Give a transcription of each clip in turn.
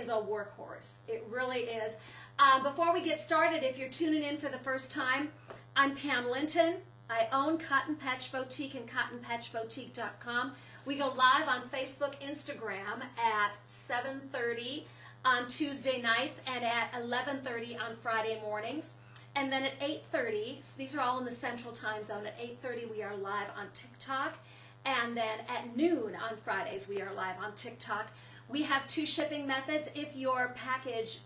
is a workhorse. It really is. Before we get started, if you're tuning in for the first time, I'm Pam Linton. I own Cotton Patch Boutique and cottonpatchboutique.com. We go live on Facebook, Instagram at 7:30 on Tuesday nights and at 11:30 on Friday mornings. And then at 8:30, so these are all in the Central Time Zone, at 8:30 we are live on TikTok. And then at noon on Fridays we are live on TikTok. We have 2 shipping methods. If your package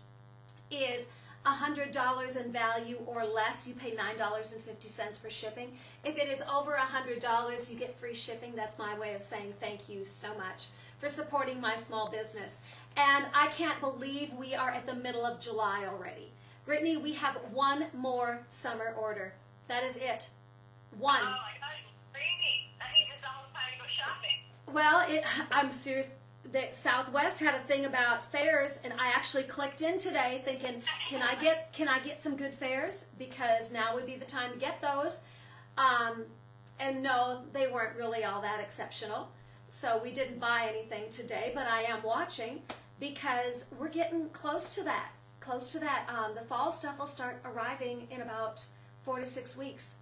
is $100 in value or less, you pay $9.50 for shipping. If it is over $100, you get free shipping. That's my way of saying thank you so much for supporting my small business. And I can't believe we are at the middle of July already. Brittany, we have 1 more summer order. That is it. 1. Oh my God, it's crazy. That means it's almost time to go shopping. Well, I'm serious. The Southwest had a thing about fairs, and I actually clicked in today thinking, can I get some good fairs, because now would be the time to get those. And no, they weren't really all that exceptional, so we didn't buy anything today. But I am watching, because we're getting close to that. The fall stuff will start arriving in about 4 to 6 weeks,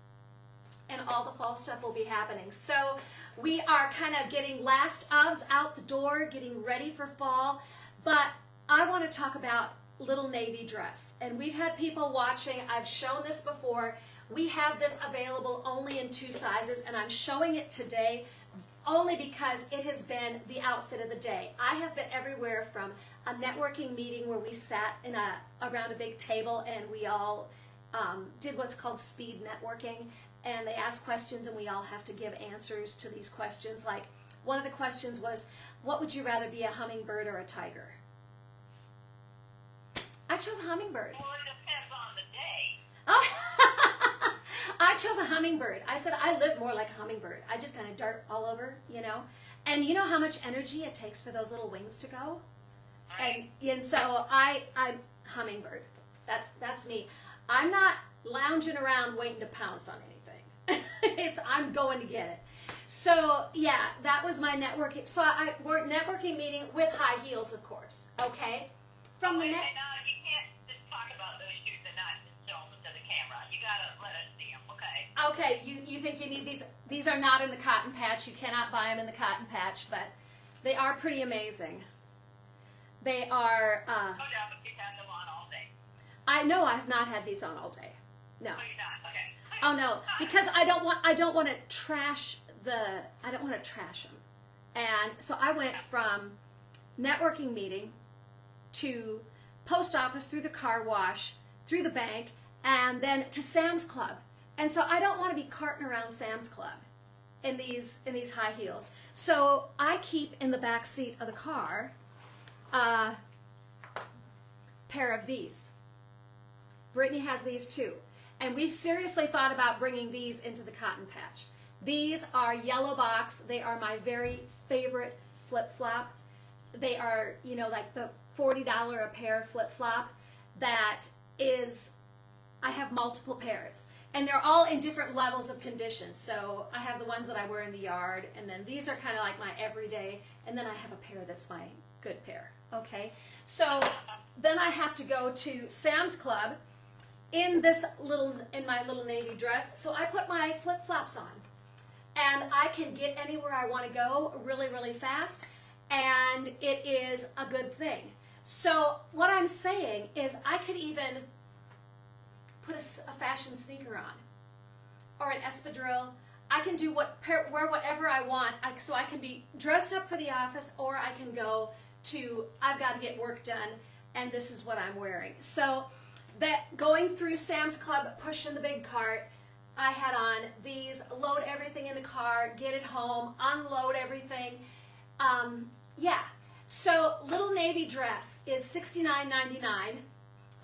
and all the fall stuff will be happening. So we are kind of getting last ofs out the door, getting ready for fall. But I want to talk about little navy dress. And we've had people watching. I've shown this before. We have this available only in 2 sizes, and I'm showing it today only because it has been the outfit of the day. I have been everywhere, from a networking meeting where we sat around a big table and we all did what's called speed networking. And they ask questions, and we all have to give answers to these questions. Like, one of the questions was, what would you rather be, a hummingbird or a tiger? I chose a hummingbird. Well, it depends on the day. Oh, I chose a hummingbird. I said I live more like a hummingbird. I just kind of dart all over, you know. And you know how much energy it takes for those little wings to go? Right. And so I'm hummingbird. That's me. I'm not lounging around waiting to pounce on anything. I'm going to get it. So yeah, that was my networking. So we're networking meeting with high heels, of course. Okay, from the And net. you can't just talk about those shoes and not just show them to the camera. You gotta let us see them, okay? Okay, you think you need these? These are not in the cotton patch. You cannot buy them in the cotton patch, but they are pretty amazing. They are. No doubt, but you've had them on all day. I know I have not had these on all day. No. No, you're not. Okay. Oh no, because I don't want to trash them. And so I went from networking meeting to post office, through the car wash, through the bank, and then to Sam's Club. And so I don't want to be carting around Sam's Club in these high heels. So I keep in the back seat of the car a pair of these. Brittany has these too. And we've seriously thought about bringing these into the cotton patch. These are yellow box. They are my very favorite flip-flop. They are, you know, like the $40 a pair flip-flop that is, I have multiple pairs. And they're all in different levels of condition. So I have the ones that I wear in the yard, and then these are kind of like my everyday, and then I have a pair that's my good pair, okay? So then I have to go to Sam's Club in my little navy dress. So I put my flip-flops on, and I can get anywhere I want to go really, really fast, and it is a good thing. So what I'm saying is I could even put a fashion sneaker on, or an espadrille. I can do wear whatever I want, so I can be dressed up for the office, or I can go to, I've got to get work done, and this is what I'm wearing. So that going through Sam's Club, pushing the big cart, I had on these, load everything in the car, get it home, unload everything. Yeah, so little navy dress is $69.99.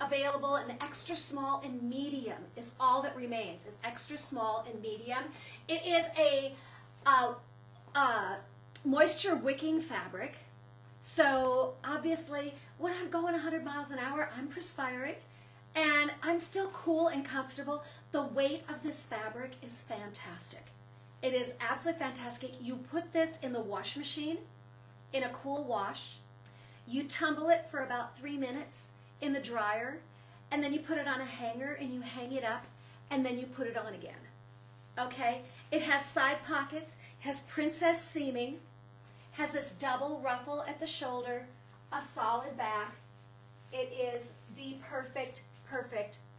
Available in extra small and medium is all that remains, is extra small and medium. It is a moisture wicking fabric. So obviously when I'm going 100 miles an hour, I'm perspiring. And I'm still cool and comfortable. The weight of this fabric is fantastic. It is absolutely fantastic. You put this in the wash machine, in a cool wash. You tumble it for about 3 minutes in the dryer, and then you put it on a hanger and you hang it up, and then you put it on again. Okay? It has side pockets, has princess seaming, has this double ruffle at the shoulder, a solid back. It is the perfect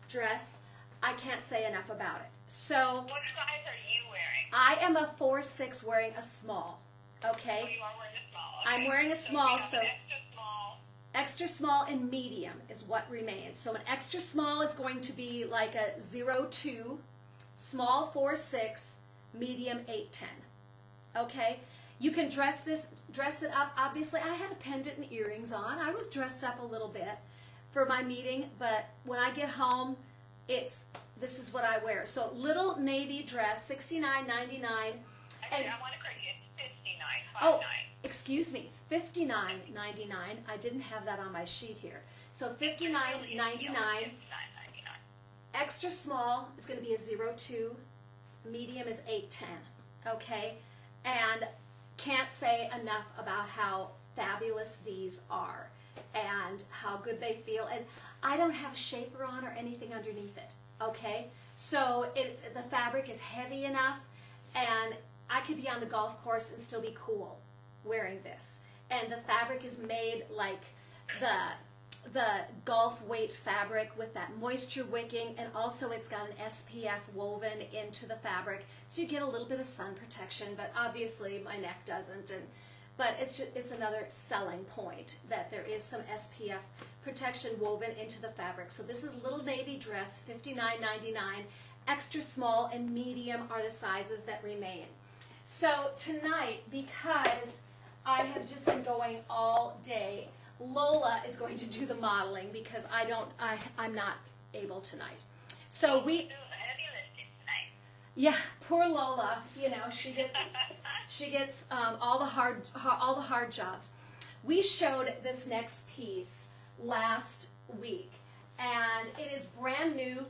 dress. I can't say enough about it. So, What size are you wearing? I am a 4'6" wearing a small. Okay? Oh, you are wearing a small. Okay. I'm wearing a small, you have so an extra small. extra small and medium is what remains. So an extra small is going to be like a 02, small 4'6", medium 8'10". Okay? You can dress it up. Obviously, I had a pendant and earrings on. I was dressed up a little bit for my meeting, but when I get home, this is what I wear. So little navy dress, $69.99. Actually, And I want to correct you. It's $59.59. oh, excuse me, $59.99. I didn't have that on my sheet here. So $59.99. $59.99. Extra small is going to be a 02. Medium is 8'10". Okay? And can't say enough about how fabulous these are and how good they feel. And I don't have a shaper on or anything underneath it. Okay? So the fabric is heavy enough, and I could be on the golf course and still be cool wearing this. And the fabric is made like the golf weight fabric with that moisture wicking, and also it's got an SPF woven into the fabric, so you get a little bit of sun protection, but obviously my neck doesn't. But it's another selling point that there is some SPF protection woven into the fabric. So this is little navy dress, $59.99. Extra small and medium are the sizes that remain. So tonight, because I have just been going all day, Lola is going to do the modeling because I'm not able tonight. So Do the heavy lifting tonight. yeah, poor Lola, she gets all the hard jobs. We showed this next piece last week, and it is brand new.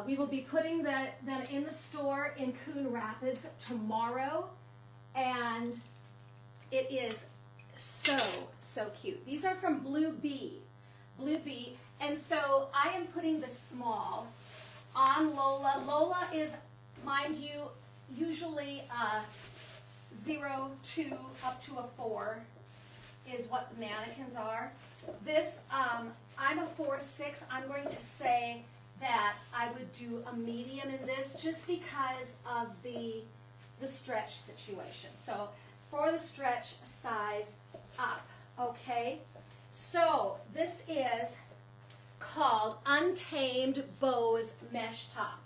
We will be putting them in the store in Coon Rapids tomorrow, and it is so cute. These are from Blue Bee, and so I am putting the small on Lola. Lola is, mind you, usually 02 up to a 4 is what mannequins are. This, I'm a 4'6". I'm going to say that I would do a medium in this just because of the stretch situation. So for the stretch, size up, okay? So this is called Untamed Bows Mesh Top.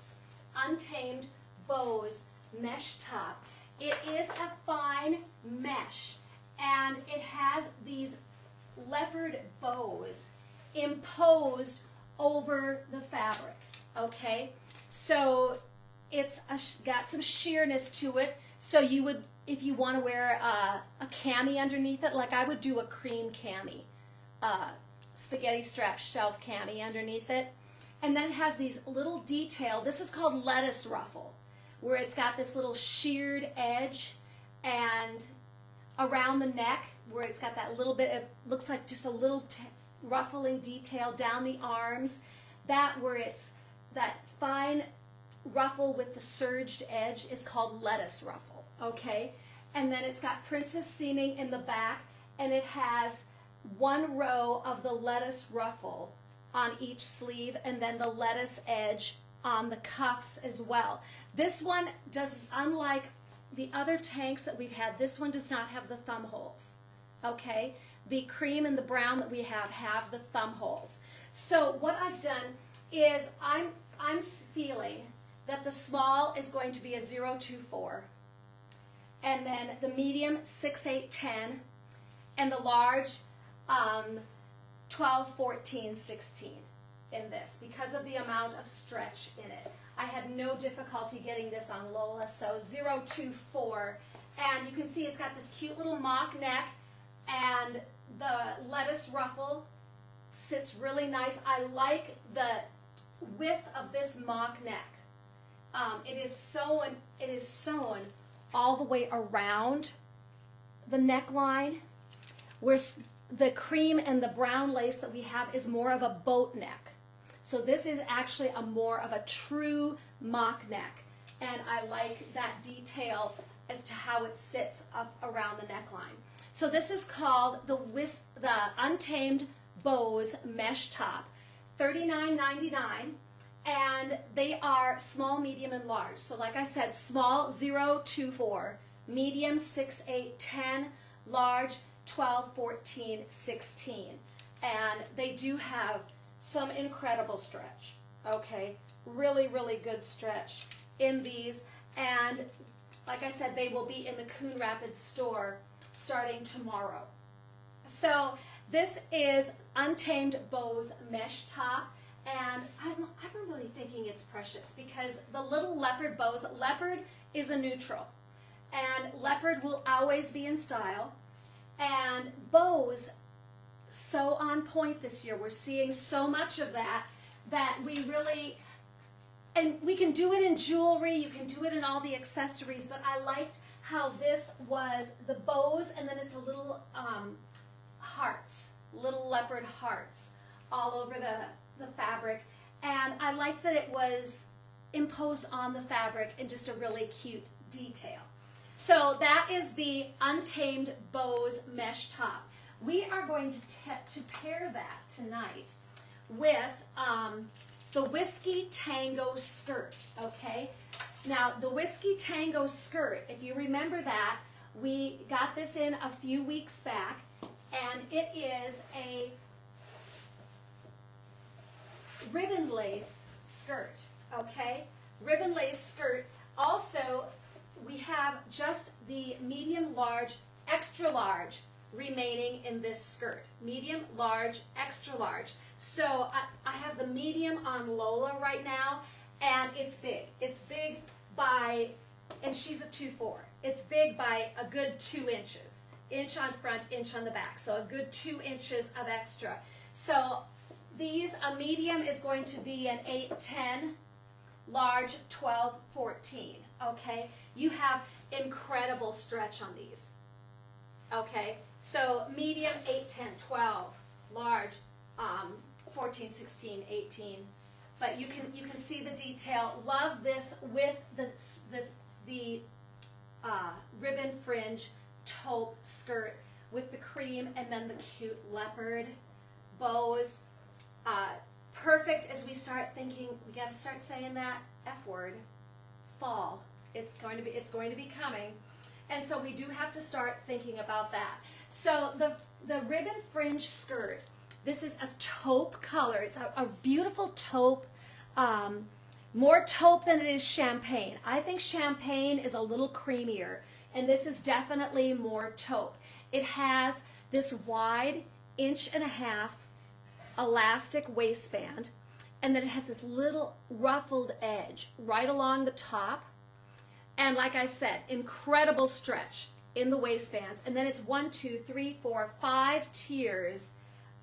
Untamed Bows Mesh Top. It is a fine mesh, and it has these leopard bows imposed over the fabric, okay? So it's got some sheerness to it, so you would, if you want to wear a cami underneath it, like I would do a cream cami, spaghetti strap shelf cami underneath it, and then it has these little detail, this is called lettuce ruffle, where it's got this little sheared edge, and around the neck, where it's got that little bit of, looks like just a little ruffling detail down the arms, that where it's that fine ruffle with the surged edge is called lettuce ruffle, okay? And then it's got princess seaming in the back, and it has one row of the lettuce ruffle on each sleeve, and then the lettuce edge on the cuffs as well. This one does, unlike the other tanks that we've had, this one does not have the thumb holes, okay? The cream and the brown that we have the thumb holes. So what I've done is I'm feeling that the small is going to be a 024, and then the medium 6, 8, 10, and the large 12, 14, 16 in this because of the amount of stretch in it. I had no difficulty getting this on Lola, so 024, and you can see it's got this cute little mock neck, and the lettuce ruffle sits really nice. I like the width of this mock neck. It is sewn all the way around the neckline, where the cream and the brown lace that we have is more of a boat neck. So this is actually a more of a true mock neck. And I like that detail as to how it sits up around the neckline. So this is called the Untamed Bows Mesh Top, $39.99, and they are small, medium, and large. So like I said, small 0 to 4, medium 6, 8, 10, large 12, 14, 16. And they do have some incredible stretch, okay? Really, really good stretch in these. And like I said, they will be in the Coon Rapids store starting tomorrow. So this is Untamed Bows Mesh Top, and I'm really thinking it's precious because the little leopard bows, leopard is a neutral, and leopard will always be in style, and bows so on point this year. We're seeing so much of that we really, and we can do it in jewelry, you can do it in all the accessories, but I liked how this was the bows, and then it's a little hearts, little leopard hearts all over the fabric. And I like that it was imposed on the fabric in just a really cute detail. So that is the Untamed Bows Mesh Top. We are going to pair that tonight with the Whiskey Tango skirt, okay? Now, the Whiskey Tango skirt, if you remember that, we got this in a few weeks back, and it is a ribbon lace skirt, okay? Ribbon lace skirt. Also, we have just the medium, large, extra large remaining in this skirt. Medium, large, extra large. So I have the medium on Lola right now, and it's big. It's big by, and she's a 2'4". It's big by a good 2 inches. Inch on front, inch on the back. So a good 2 inches of extra. So these, a medium is going to be an 8, 10, large 12, 14. Okay? You have incredible stretch on these. Okay? So medium, 8, 10, 12, large 14, 16, 18. But you can see the detail. Love this with the ribbon fringe taupe skirt with the cream and then the cute leopard bows. Perfect as we start thinking, we got to start saying that F word, fall. It's going to be coming, and so we do have to start thinking about that. So the ribbon fringe skirt. This is a taupe color. It's a beautiful taupe, more taupe than it is champagne. I think champagne is a little creamier, and this is definitely more taupe. It has this wide 1.5 inch elastic waistband, and then it has this little ruffled edge right along the top. And like I said, incredible stretch in the waistbands. And then it's 1, 2, 3, 4, 5 tiers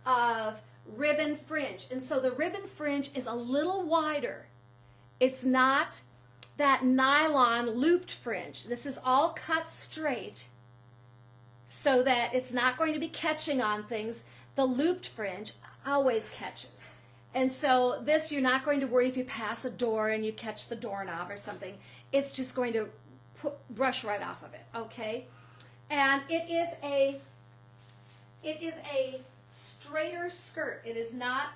of ribbon fringe. And so the ribbon fringe is a little wider. It's not that nylon looped fringe. This is all cut straight so that it's not going to be catching on things. The looped fringe always catches. And so this, you're not going to worry if you pass a door and you catch the doorknob or something. It's just going to brush right off of it, okay? And it is a straighter skirt. It is not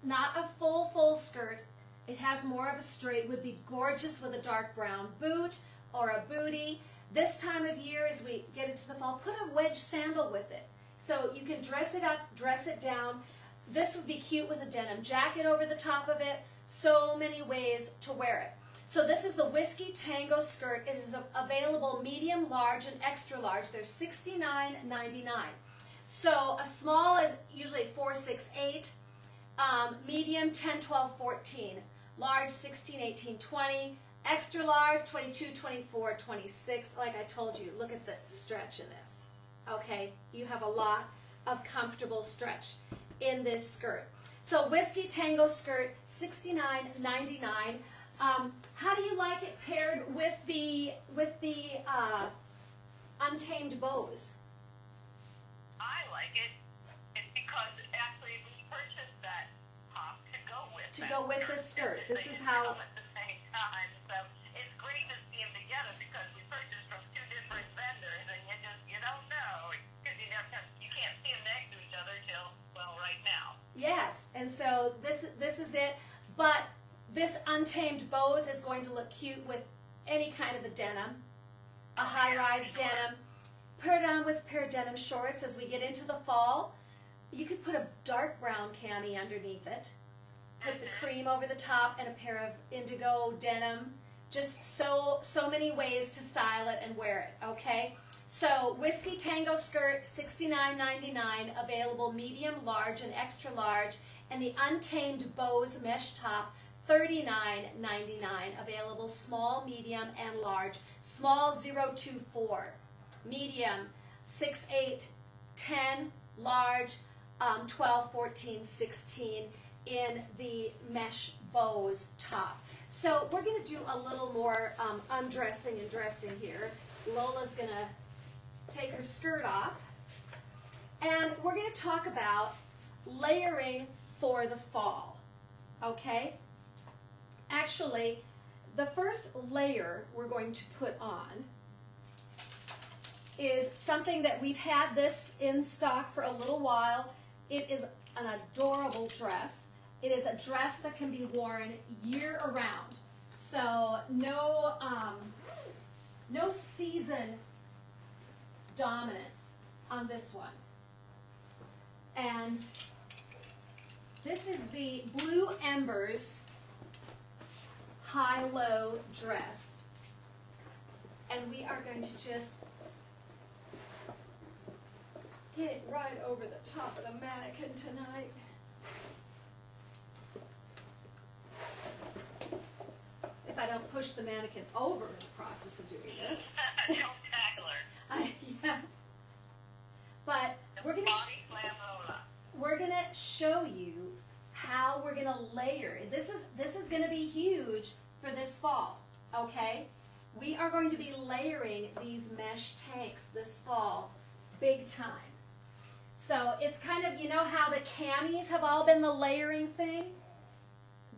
a full skirt. It has more of a straight. Would be gorgeous with a dark brown boot or a bootie. This time of year, as we get into the fall, put a wedge sandal with it. So you can dress it up, dress it down. This would be cute with a denim jacket over the top of it. So many ways to wear it. So this is the Whiskey Tango skirt. It is available medium, large, and extra large. They're $69.99. So a small is usually 4, 6, 8. Medium, 10, 12, 14. Large, 16, 18, 20. Extra large, 22, 24, 26. Like I told you, look at the stretch in this. Okay, you have a lot of comfortable stretch in this skirt. So Whiskey Tango skirt, $69.99. How do you like it paired with the Untamed Bows? I like it to go with this skirt. This is how. At the same time, so it's great to see them together because we purchased from two different vendors, and you don't know because you can't see them next to each other till right now. Yes, and so this is it. But this untamed bows is going to look cute with any kind of a denim, a high-rise denim. Put it on with a pair of denim shorts as we get into the fall. You could put a dark brown cami underneath it. Put the cream over the top and a pair of indigo denim. Just so many ways to style it and wear it, okay? So, Whiskey Tango skirt, $69.99, available medium, large, and extra large. And the Untamed Bows mesh top, $39.99, available small, medium, and large. Small 024, medium 6, 8, 10, large 12, 14, 16 in the mesh bows top. So we're going to do a little more undressing and dressing here. Lola's going to take her skirt off. And we're going to talk about layering for the fall. Okay? Actually, the first layer we're going to put on is something that we've had this in stock for a little while. It is an adorable dress. It is a dress that can be worn year around. So no season dominance on this one. And this is the Blue Embers high-low dress. And we are going to just get it right over the top of the mannequin tonight. If I don't push the mannequin over in the process of doing this. Don't tackle her. Yeah. But we're gonna show you how we're gonna layer. This is gonna be huge for this fall. Okay, we are going to be layering these mesh tanks this fall, big time. So it's kind of, you know how the camis have all been the layering thing?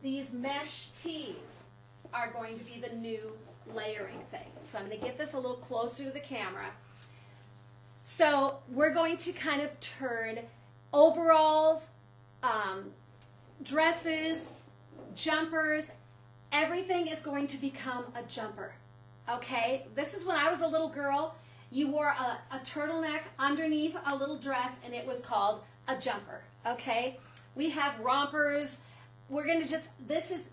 These mesh tees are going to be the new layering thing. So I'm going to get this a little closer to the camera. So we're going to kind of turn overalls, dresses, jumpers, everything is going to become a jumper. Okay? This is when I was a little girl. You wore a turtleneck underneath a little dress, and it was called a jumper. Okay? We have rompers. We're going to just,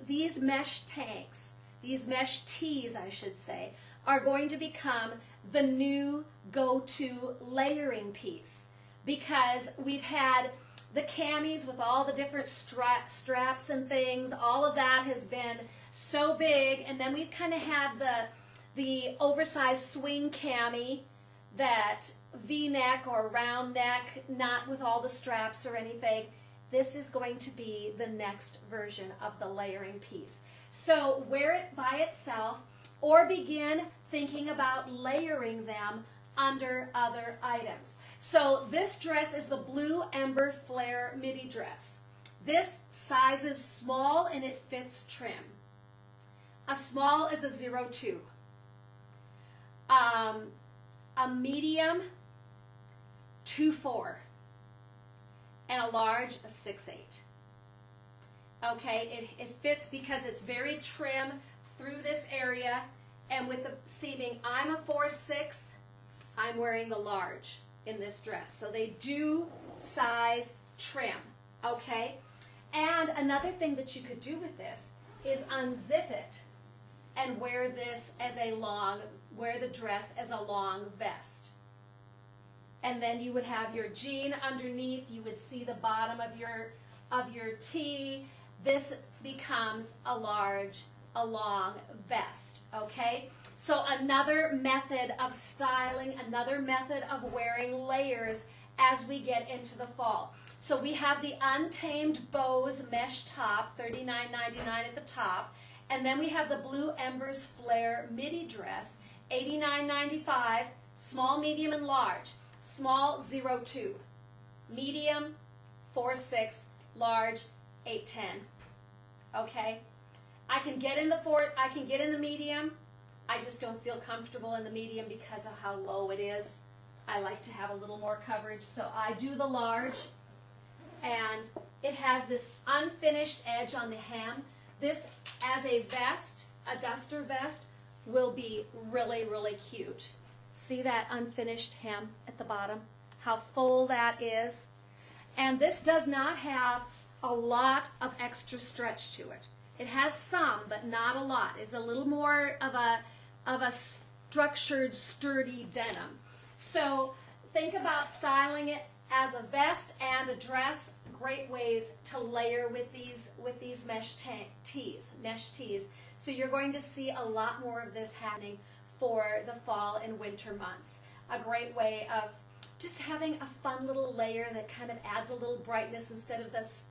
these mesh tanks, these mesh tees, I should say, are going to become the new go-to layering piece, because we've had the camis with all the different straps and things. All of that has been so big, and then we've kind of had the oversized swing cami, that V-neck or round neck, not with all the straps or anything. This is going to be the next version of the layering piece. So wear it by itself or begin thinking about layering them under other items. So this dress is the Blue Ember Flare midi dress. This size is small and it fits trim. A small is a 02. A medium, 24. And a large, a 6'8". Okay, it fits because it's very trim through this area, and with the seaming, I'm a 4'6", I'm wearing the large in this dress. So they do size trim, okay? And another thing that you could do with this is unzip it and wear this as wear the dress as a long vest. And then you would have your jean underneath. You would see the bottom of your tee. This becomes a long vest, okay? So another method of styling, another method of wearing layers as we get into the fall. So we have the Untamed Bows mesh top, $39.99 at the top. And then we have the Blue Embers Flare midi dress, $89.95, small, medium, and large. Small, 02. Medium, 4'6". Large, 8'10". Okay, I can get in the medium. I just don't feel comfortable in the medium because of how low it is. I like to have a little more coverage, so I do the large. And it has this unfinished edge on the hem. This, as a vest, a duster vest, will be really, really cute. See that unfinished hem at the bottom? How full that is. And this does not have a lot of extra stretch to it. It has some, but not a lot. It's a little more of a structured, sturdy denim. So think about styling it as a vest and a dress. Great ways to layer with these mesh tees. So you're going to see a lot more of this happening for the fall and winter months. A great way of just having a fun little layer that kind of adds a little brightness instead of this,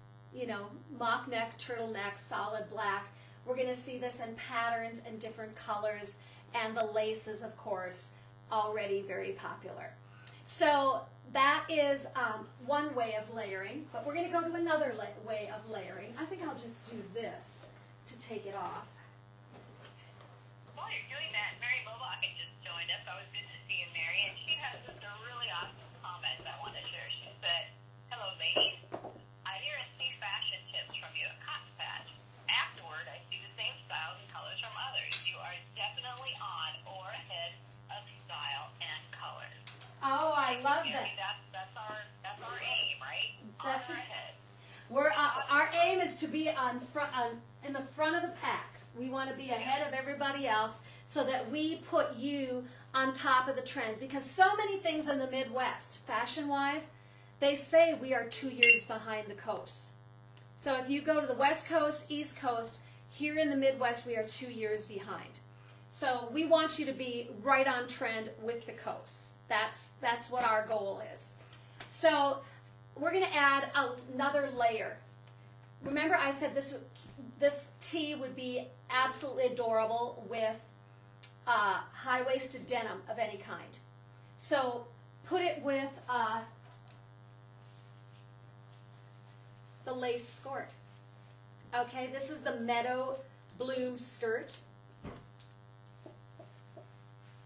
mock neck, turtleneck, solid black. We're going to see this in patterns and different colors, and the laces, of course, already very popular. So that is one way of layering, but we're going to go to another way of layering. I think I'll just do this to take it off. While you're doing that, Mary Mobakken just joined us. I was good to see you, Mary, and she has just a really awesome comment I want to share. She said, "Hello, ladies. I hear and see fashion tips from you at Cotton Patch. Afterward, I see the same styles and colors from others. You are definitely on or ahead of style and colors." Oh, I love that. That's our aim, right? On or ahead. Our aim is to be in the front of the pack. We want to be ahead of everybody else so that we put you on top of the trends, because so many things in the Midwest, fashion-wise, they say we are 2 years behind the coast. So if you go to the West Coast, East Coast, here in the Midwest, we are 2 years behind. So we want you to be right on trend with the coast. That's what our goal is. So we're going to add another layer. Remember I said this tee would be absolutely adorable with high-waisted denim of any kind. So put it with the lace skirt. Okay, this is the Meadow Bloom skirt.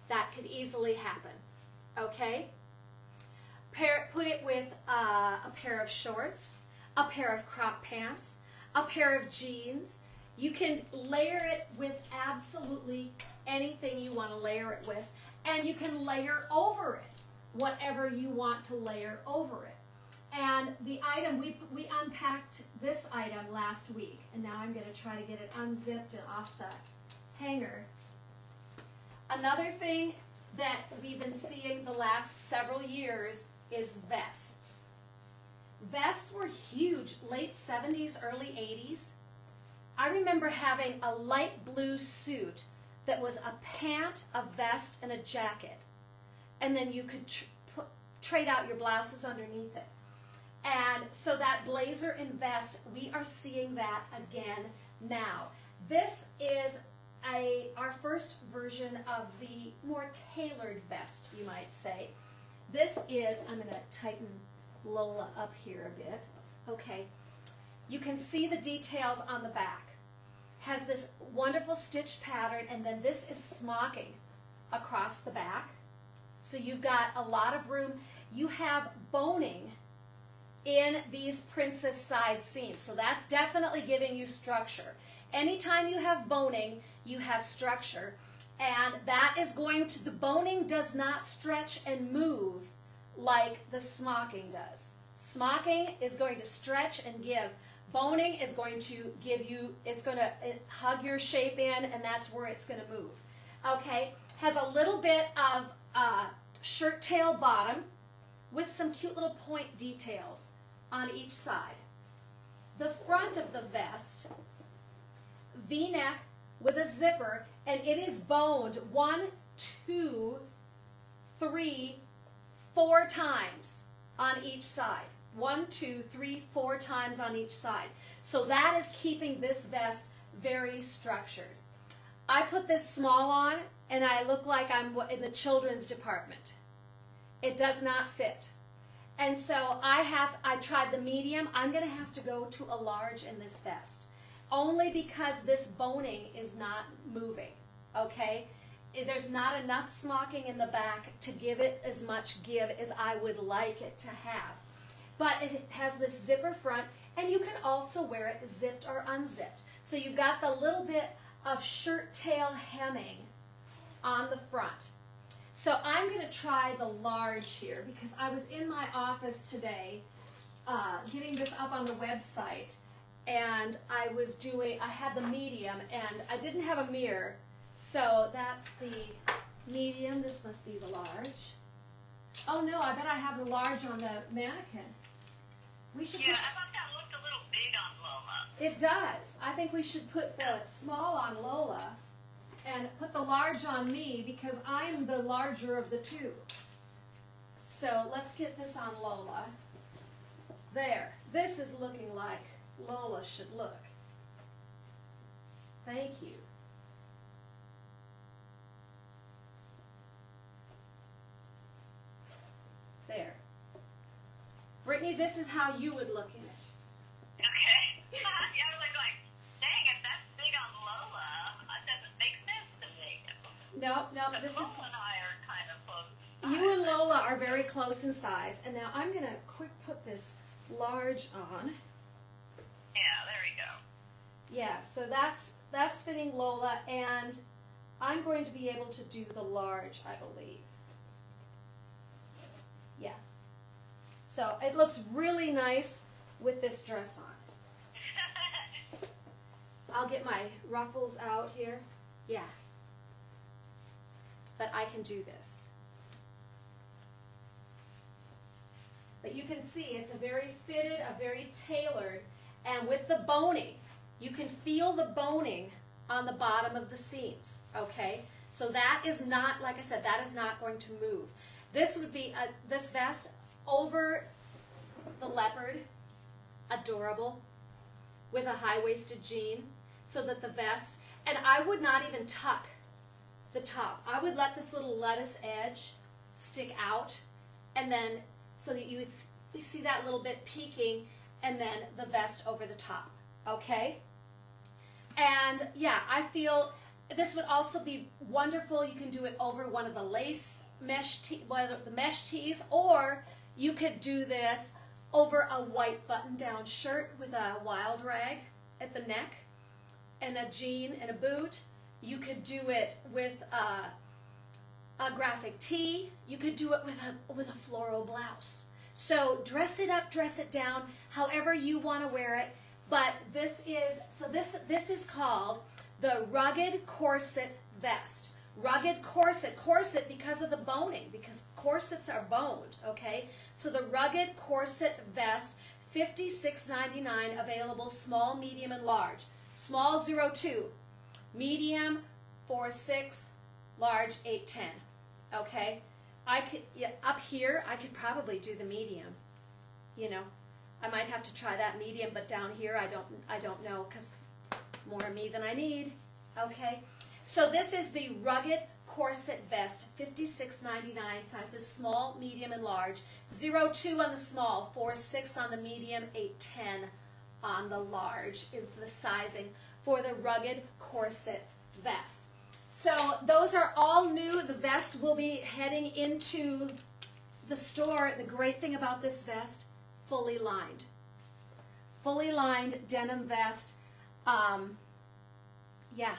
That could easily happen. Okay? Put it with a pair of shorts, a pair of crop pants, a pair of jeans. You can layer it with absolutely anything you want to layer it with, and you can layer over it whatever you want to layer over it. And the item, we unpacked this item last week, and now I'm going to try to get it unzipped and off the hanger. Another thing that we've been seeing the last several years is vests. Vests were huge, late 70s, early 80s. I remember having a light blue suit that was a pant, a vest, and a jacket. And then you could trade out your blouses underneath it. And so that blazer and vest, we are seeing that again now. This is our first version of the more tailored vest, you might say. This is, I'm going to tighten Lola up here a bit. Okay. You can see the details on the back. Has this wonderful stitch pattern, and then this is smocking across the back. So you've got a lot of room. You have boning in these princess side seams. So that's definitely giving you structure. Anytime you have boning, you have structure. And that is going to, the boning does not stretch and move like the smocking does. Smocking is going to stretch and give. Boning is going to give you, it's going to hug your shape in, and that's where it's going to move. Okay, has a little bit of shirt tail bottom with some cute little point details on each side. The front of the vest, V-neck with a zipper, and it is boned 1, 2, 3, 4 times on each side. 1, 2, 3, 4 times on each side. So that is keeping this vest very structured. I put this small on, and I look like I'm in the children's department. It does not fit. And so I tried the medium. I'm going to have to go to a large in this vest. only because this boning is not moving, okay? There's not enough smocking in the back to give it as much give as I would like it to have. But it has this zipper front, and you can also wear it zipped or unzipped. So you've got the little bit of shirt tail hemming on the front. So I'm going to try the large here because I was in my office today getting this up on the website, and I had the medium, and I didn't have a mirror, so that's the medium. This must be the large. Oh no, I bet I have the large on the mannequin. We should. Yeah, I thought that looked a little big on Lola. It does. I think we should put the small on Lola and put the large on me because I'm the larger of the two. So let's get this on Lola. There. This is looking like Lola should look. Thank you. There. Brittany, this is how you would look in it. Okay. Yeah, I was like, dang, if that's big on Lola, that doesn't make sense to me. No, But this is... Lola and I are kind of close. You and Lola are very close in size. And now I'm going to quick put this large on. Yeah, there we go. Yeah, so that's fitting Lola, and I'm going to be able to do the large, I believe. Yeah. So it looks really nice with this dress on. I'll get my ruffles out here. Yeah. But I can do this. But you can see it's a very fitted, a very tailored, and with the boning, you can feel the boning on the bottom of the seams, okay? So that is not, like I said, that is not going to move. This would be this vest over the leopard, adorable, with a high-waisted jean, so that the vest, and I would not even tuck the top. I would let this little lettuce edge stick out, and then so that you see that little bit peeking, and then the vest over the top, okay? And yeah, I feel this would also be wonderful. You can do it over one of the lace mesh tees, or you could do this over a white button-down shirt with a wild rag at the neck and a jean and a boot. You could do it with a graphic tee. You could do it with a floral blouse. So dress it up, dress it down, however you want to wear it. But this is called the rugged corset vest. Rugged corset because of the boning, because corsets are boned, okay? So the rugged corset vest, $56.99, available small, medium, and large. Small 02, medium 4-6, large 8-10, okay? Up here, I could probably do the medium, you know. I might have to try that medium, but down here I don't know, because more of me than I need, okay? So this is the rugged corset vest, $56.99, sizes small, medium, and large. 02 on the small, 4-6 on the medium, 8-10 on the large is the sizing for the rugged corset vest. So those are all new. The vests will be heading into the store. The great thing about this vest, fully lined. Fully lined denim vest. Yeah.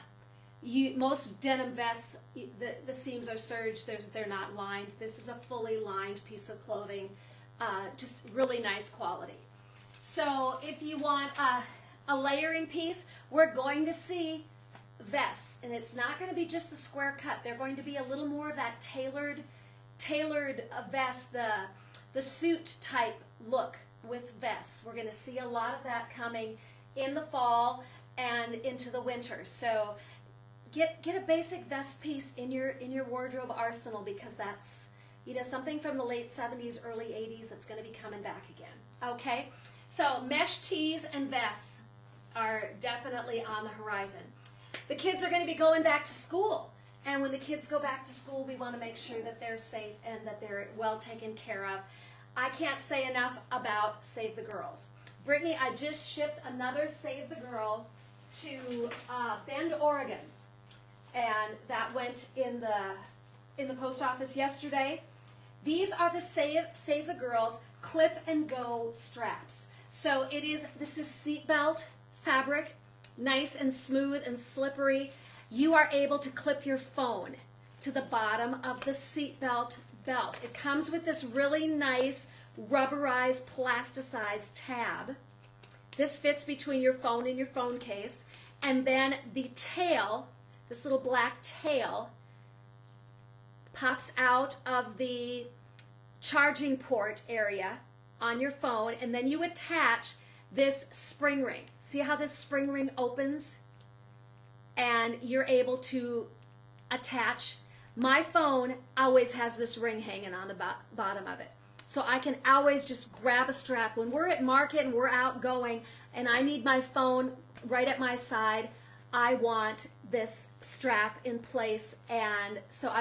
Most denim vests, the seams are serged. They're not lined. This is a fully lined piece of clothing. Just really nice quality. So if you want a layering piece, we're going to see vests, and it's not going to be just the square cut. They're going to be a little more of that tailored vest, the suit type look with vests. We're going to see a lot of that coming in the fall and into the winter. So get a basic vest piece in your wardrobe arsenal, because that's, you know, something from the late 70s, early 80s that's going to be coming back again. Okay, so mesh tees and vests are definitely on the horizon. The kids are going to be going back to school, and when the kids go back to school, we want to make sure that they're safe and that they're well taken care of. I can't say enough about Save the Girls. Brittany, I just shipped another Save the Girls to Bend, Oregon, and that went in the post office yesterday. These are the Save the Girls clip and go straps. So this is seatbelt fabric, nice and smooth and slippery. You are able to clip your phone to the bottom of the seatbelt belt. It comes with this really nice rubberized, plasticized tab. This fits between your phone and your phone case. And then the tail, this little black tail, pops out of the charging port area on your phone, and then you attach this spring ring. See how this spring ring opens? And you're able to attach. My phone always has this ring hanging on the bottom of it. So I can always just grab a strap. When we're at market and we're out going and I need my phone right at my side, I want this strap in place. And so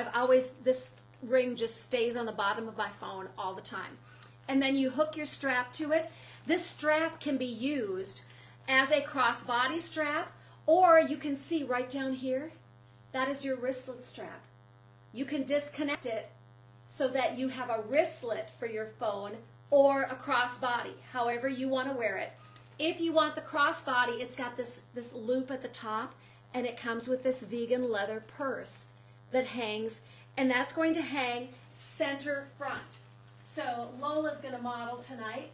this ring just stays on the bottom of my phone all the time. And then you hook your strap to it. This strap can be used as a crossbody strap, or you can see right down here, that is your wristlet strap. You can disconnect it so that you have a wristlet for your phone or a crossbody, however you want to wear it. If you want the crossbody, it's got this loop at the top, and it comes with this vegan leather purse that hangs, and that's going to hang center front. So Lola's going to model tonight,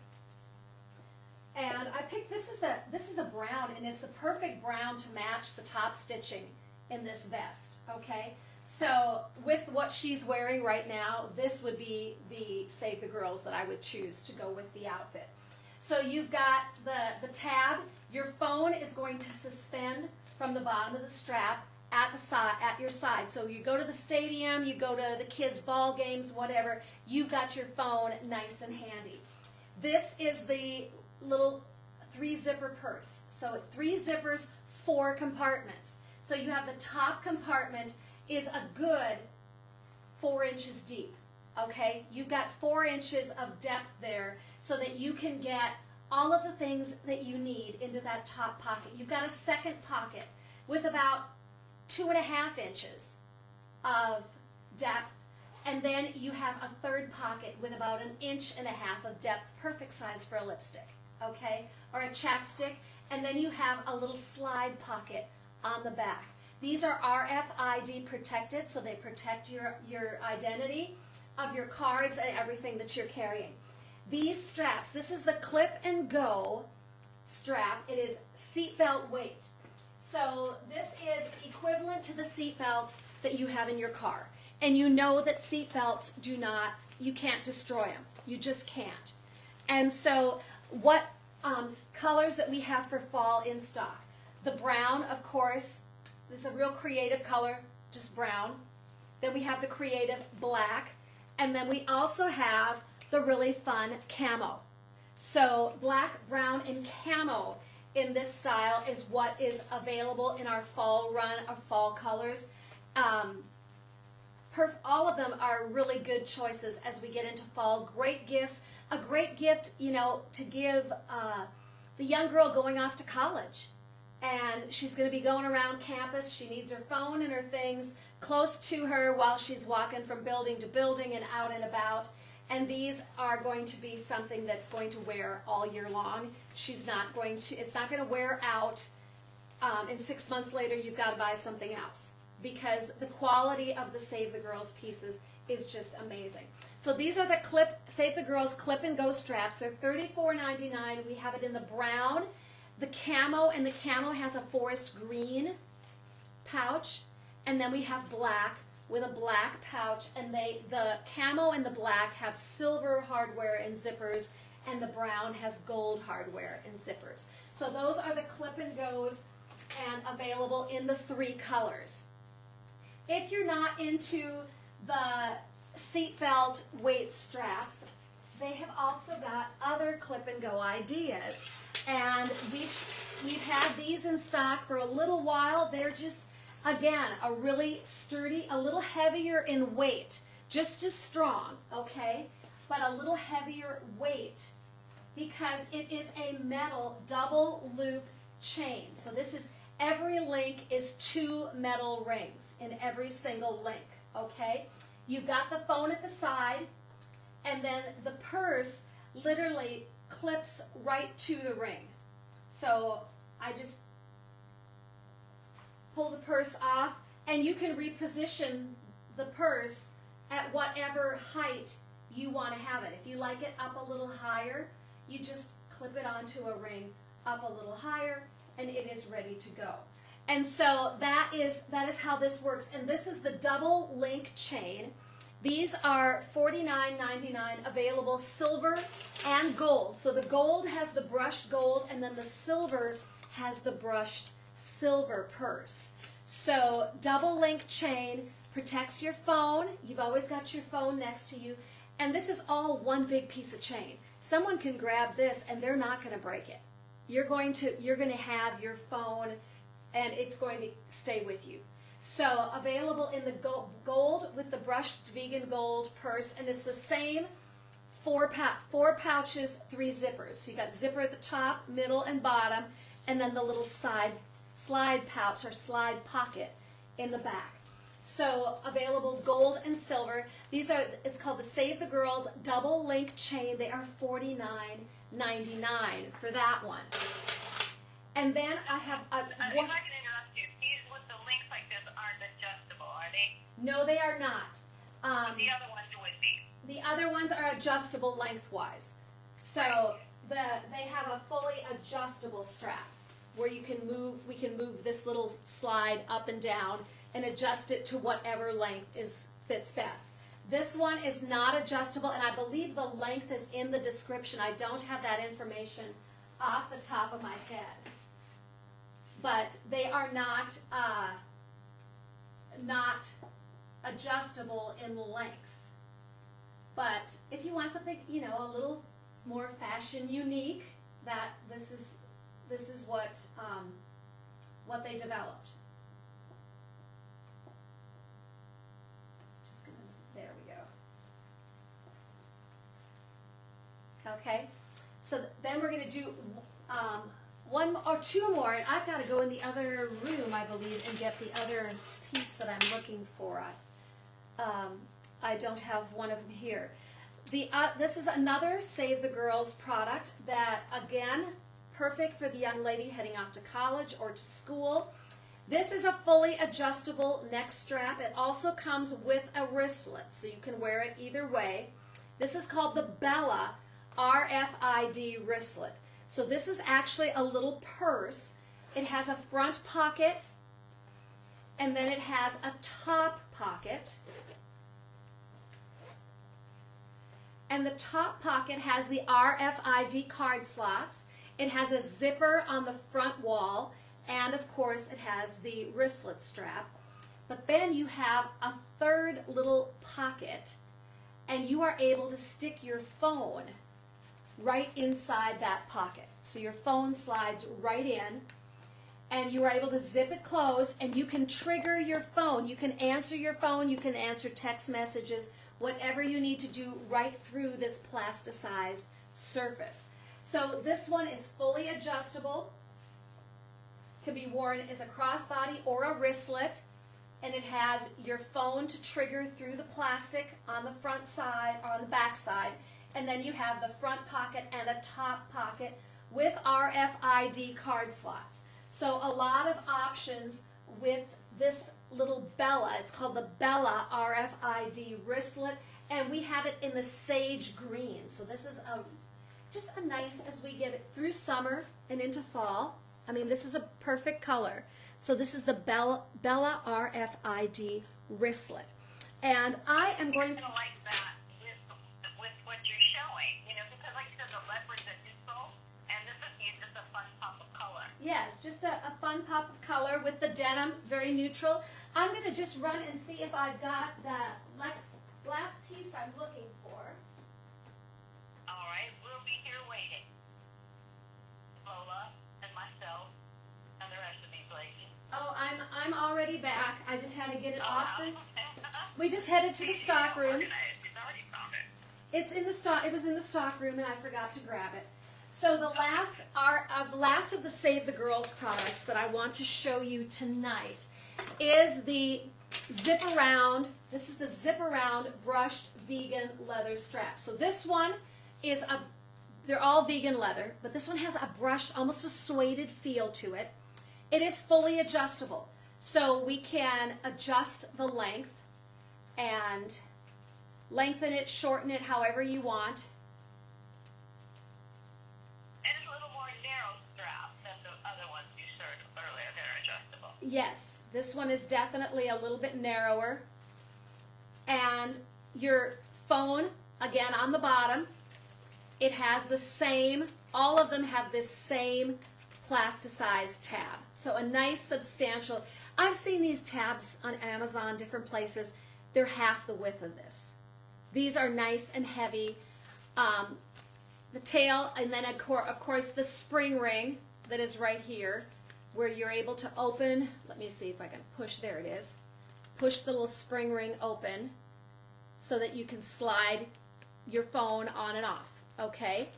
and I picked this is a brown, and it's the perfect brown to match the top stitching in this vest. Okay, so with what she's wearing right now, this would be the Save the Girls that I would choose to go with the outfit. So you've got the tab. Your phone is going to suspend from the bottom of the strap at your side. So you go to the stadium, you go to the kids' ball games, whatever, you've got your phone nice and handy. This is the little 3-zipper purse. So 3 zippers, 4 compartments. So you have the top compartment is a good 4 inches deep. Okay, you've got 4 inches of depth there so that you can get all of the things that you need into that top pocket. You've got a second pocket with about 2.5 inches of depth, and then you have a third pocket with about 1.5 inches of depth, perfect size for a lipstick, okay, or a chapstick, and then you have a little slide pocket on the back. These are RFID protected, so they protect your identity of your cards and everything that you're carrying. These straps, this is the clip and go strap. It is seatbelt weight. So this is equivalent to the seatbelts that you have in your car. And you know that seatbelts you can't destroy them. You just can't. And so what colors that we have for fall in stock? The brown, of course, is a real creative color, just brown. Then we have the creative black. And then we also have the really fun camo. So black, brown, and camo in this style is what is available in our fall run of fall colors. All of them are really good choices as we get into fall. Great gifts. A great gift, to give the young girl going off to college. And she's going to be going around campus. She needs her phone and her things close to her while she's walking from building to building and out and about. And these are going to be something that's going to wear all year long. It's not going to wear out. And 6 months later, you've got to buy something else, because the quality of the Save the Girls pieces is just amazing. So these are the Save the Girls clip and go straps. They're $34.99. We have it in the brown, the camo, and the camo has a forest green pouch. And then we have black with a black pouch, and the camo and the black have silver hardware and zippers, and the brown has gold hardware and zippers. So those are the clip and goes, and available in the 3 colors. If you're not into the seatbelt weight straps, they have also got other clip and go ideas. And we've had these in stock for a little while. They're just, again, a really sturdy, a little heavier in weight, just as strong, okay, but a little heavier weight, because it is a metal double loop chain. So this is every link is 2 metal rings in every single link, okay? You've got the phone at the side, and then the purse literally clips right to the ring. So I just pull the purse off, and you can reposition the purse at whatever height you want to have it. If you like it up a little higher, you just clip it onto a ring up a little higher, and it is ready to go. And so that is how this works. And this is the double link chain. These are $49.99, available silver and gold. So the gold has the brushed gold, and then the silver has the brushed silver purse. So double link chain protects your phone. You've always got your phone next to you. And this is all one big piece of chain. Someone can grab this and they're not going to break it. You're going to have your phone, and it's going to stay with you. So available in the gold with the brushed vegan gold purse, and it's the same 4 pouches, 3 zippers. So you got zipper at the top, middle, and bottom, and then the little slide pouch or slide pocket in the back. So available gold and silver. These are, it's called the Save the Girls double link chain. They are $49.99 for that one. And then I have if I can interrupt you, these with the links like this aren't adjustable, are they? No, they are not. The other ones would be. The other ones are adjustable lengthwise. So they have a fully adjustable strap where you can move. We can move this little slide up and down and adjust it to whatever length fits best. This one is not adjustable, and I believe the length is in the description. I don't have that information off the top of my head. But they are not adjustable in length. But if you want something, a little more fashion unique, that this is what they developed. There we go. Okay, so then we're going to do one or two more, and I've got to go in the other room, I believe, and get the other piece that I'm looking for. I don't have one of them here. This is another Save the Girls product that, again, perfect for the young lady heading off to college or to school. This is a fully adjustable neck strap. It also comes with a wristlet, so you can wear it either way. This is called the Bella RFID wristlet. So this is actually a little purse. It has a front pocket, and then it has a top pocket. And the top pocket has the RFID card slots. It has a zipper on the front wall, and of course it has the wristlet strap. But then you have a third little pocket, and you are able to stick your phone right inside that pocket. So your phone slides right in, and you are able to zip it closed, and you can trigger your phone. You can answer your phone, you can answer text messages, whatever you need to do right through this plasticized surface. So this one is fully adjustable, can be worn as a crossbody or a wristlet, and it has your phone to trigger through the plastic on the front side or on the back side, and then you have the front pocket and a top pocket with RFID card slots. So a lot of options with this little Bella. It's called the Bella RFID wristlet, and we have it in the sage green. So this is just a nice, as we get it through summer and into fall. I mean, this is a perfect color. So this is the Bella RFID wristlet. And I am going to... like that with what you're showing, because like you said, the leopard's a neutral, and this is just a fun pop of color. Yes, just a fun pop of color with the denim, very neutral. I'm going to just run and see if I've got that last piece I'm looking for. All right, we'll be here waiting. Lola and myself and the rest of these ladies. Oh, I'm already back. I just had to get it off the... We just headed to the stock room. It's already found it. It's in the stock. It was in the stock room, and I forgot to grab it. So the last of the Save the Girls products that I want to show you tonight is the zip around. This is the zip around brushed vegan leather strap. So this one is they're all vegan leather, but this one has a brushed, almost a suede feel to it. It is fully adjustable. So we can adjust the length and lengthen it, shorten it, however you want. And it's a little more narrow strap than the other ones you showed earlier that are adjustable. Yes, this one is definitely a little bit narrower. And your phone, again, on the bottom, it has the same, all of them have this same plasticized tab. So a nice substantial, I've seen these tabs on Amazon, different places. They're half the width of this. These are nice and heavy. The tail, and then of course the spring ring that is right here, where you're able to open, let me see if I can push, there it is. Push the little spring ring open so that you can slide your phone on and off, okay?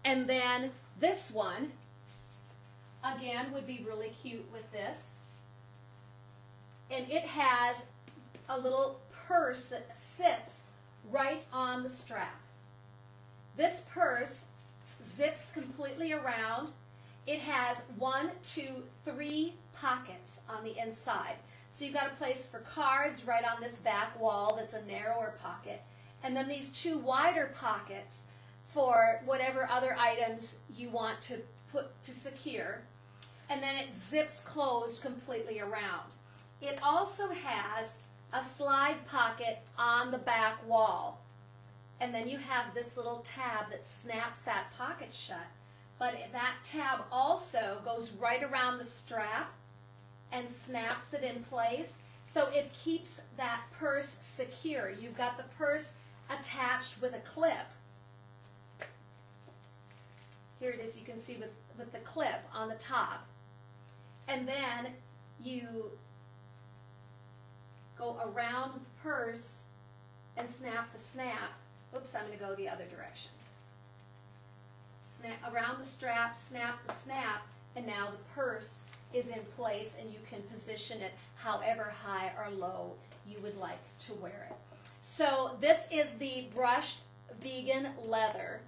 And then this one, again, would be really cute with this. And it has a little purse that sits right on the strap. This purse zips completely around. It has 1, 2, 3 pockets on the inside. So you've got a place for cards right on this back wall that's a narrower pocket. And then these 2 wider pockets for whatever other items you want to put to secure. And then it zips closed completely around. It also has a slide pocket on the back wall. And then you have this little tab that snaps that pocket shut. But that tab also goes right around the strap and snaps it in place. So it keeps that purse secure. You've got the purse attached with a clip. Here it is, you can see with the clip on the top. And then you go around the purse and snap the snap. Oops, I'm going to go the other direction. Snap around the strap, snap the snap, and now the purse is in place and you can position it however high or low you would like to wear it. So this is the brushed vegan leather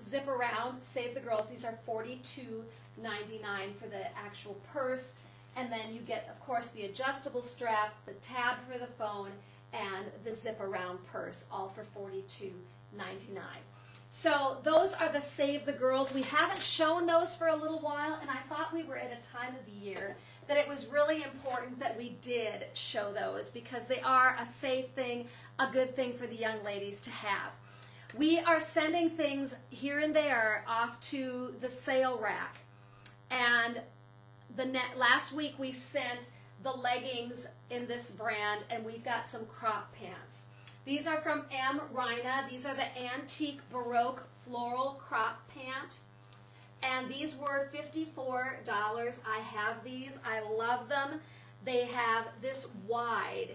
zip around Save the Girls. These are $42.99 for the actual purse. And then you get, of course, the adjustable strap, the tab for the phone, and the zip around purse, all for $42.99. So those are the Save the Girls. We haven't shown those for a little while, and I thought we were at a time of the year that it was really important that we did show those because they are a safe thing, a good thing for the young ladies to have. We are sending things here and there off to the sale rack, and last week we sent the leggings in this brand, and we've got some crop pants. These are from M. Rina. These are the Antique Baroque Floral Crop Pant, and these were $54. I have these. I love them. They have this wide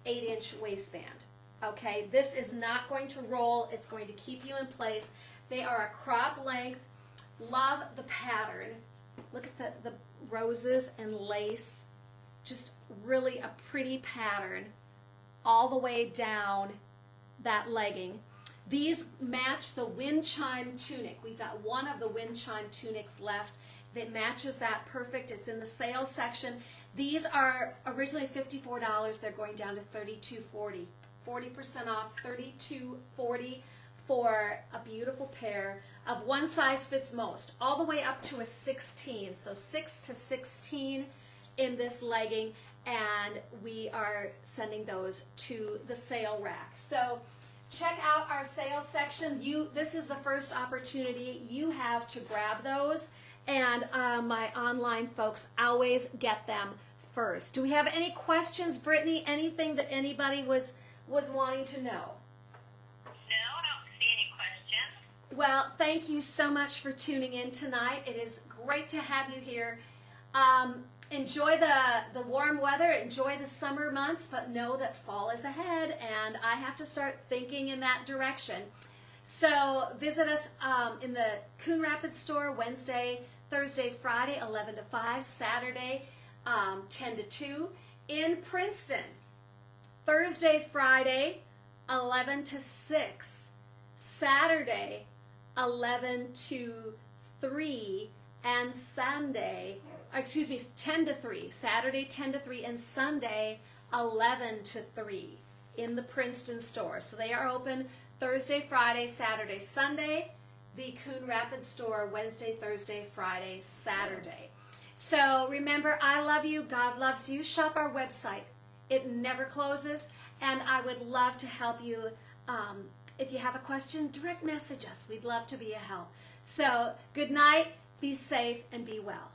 8-inch waistband. Okay, this is not going to roll. It's going to keep you in place. They are a crop length. Love the pattern. Look at the roses and lace. Just really a pretty pattern all the way down that legging. These match the wind chime tunic. We've got one of the wind chime tunics left that matches that perfect. It's in the sales section. These are originally $54. They're going down to $32.40. 40% off, $32.40 for a beautiful pair of one size fits most, all the way up to a 16. So 6 to 16 in this legging, and we are sending those to the sale rack. So check out our sales section. This is the first opportunity you have to grab those, and my online folks always get them first. Do we have any questions, Brittany? Anything that anybody was wanting to know? No, I don't see any questions. Well, thank you so much for tuning in tonight. It is great to have you here. Enjoy the warm weather, enjoy the summer months, but know that fall is ahead, and I have to start thinking in that direction. So visit us in the Coon Rapids store Wednesday, Thursday, Friday, 11 to 5, Saturday, 10 to 2. In Princeton, Thursday, Friday, 11 to 6, Saturday, 11 to 3, and Sunday, 10 to 3, Saturday 10 to 3, and Sunday 11 to 3 in the Princeton store. So they are open Thursday, Friday, Saturday, Sunday. The Coon Rapids store Wednesday, Thursday, Friday, Saturday. So remember, I love you, God loves you. Shop our website. It never closes, and I would love to help you. If you have a question, direct message us. We'd love to be a help. So good night, be safe, and be well.